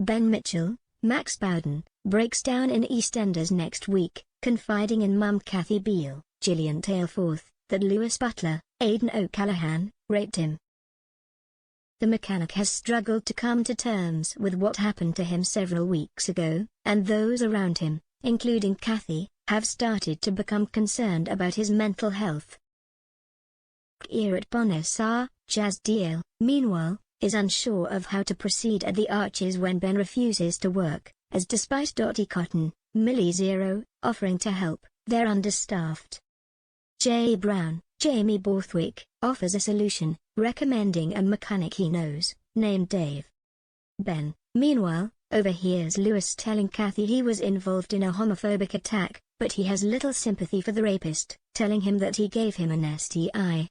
Ben Mitchell, Max Bowden, breaks down in EastEnders next week, confiding in mum Kathy Beale, Gillian Tailforth, that Lewis Butler, Aidan O'Callaghan, raped him. The mechanic has struggled to come to terms with what happened to him several weeks ago, and those around him, including Kathy, have started to become concerned about his mental health. Gerrit Bonessar, Jazz Deal, meanwhile, is unsure of how to proceed at the Arches when Ben refuses to work, as despite Dottie Cotton, Millie Zero, offering to help, they're understaffed. J. Brown, Jamie Borthwick, offers a solution, recommending a mechanic he knows, named Dave. Ben, meanwhile, overhears Lewis telling Kathy he was involved in a homophobic attack, but he has little sympathy for the rapist, telling him that he gave him an STI.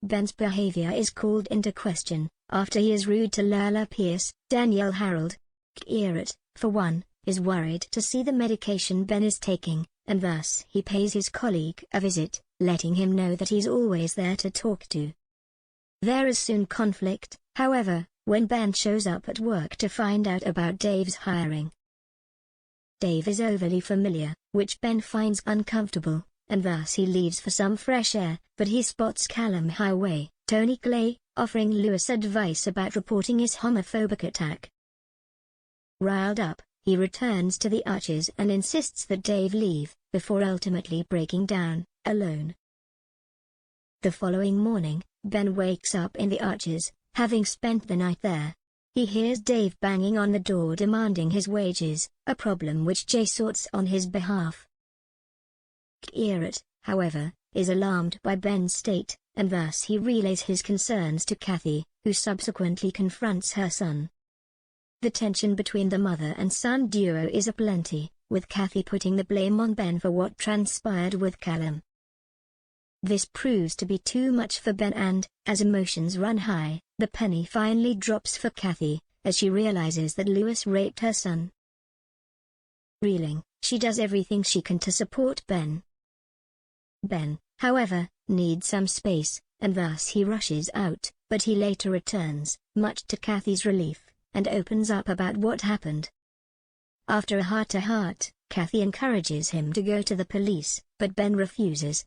Ben's behavior is called into question, after he is rude to Lala Pierce, Danielle Harold. Gerrit, for one, is worried to see the medication Ben is taking, and thus he pays his colleague a visit, letting him know that he's always there to talk to. There is soon conflict, however, when Ben shows up at work to find out about Dave's hiring. Dave is overly familiar, which Ben finds uncomfortable, and thus he leaves for some fresh air, but he spots Callum Highway, Tony Clay, offering Lewis advice about reporting his homophobic attack. Riled up, he returns to the Arches and insists that Dave leave, before ultimately breaking down, alone. The following morning, Ben wakes up in the Arches, having spent the night there. He hears Dave banging on the door demanding his wages, a problem which Jay sorts on his behalf. Gerrit, however, is alarmed by Ben's state, and thus he relays his concerns to Kathy, who subsequently confronts her son. The tension between the mother and son duo is aplenty, with Kathy putting the blame on Ben for what transpired with Callum. This proves to be too much for Ben and, as emotions run high, the penny finally drops for Kathy, as she realizes that Lewis raped her son. Reeling, she does everything she can to support Ben. Ben, however, needs some space, and thus he rushes out, but he later returns, much to Kathy's relief, and opens up about what happened. After a heart-to-heart, Kathy encourages him to go to the police, but Ben refuses,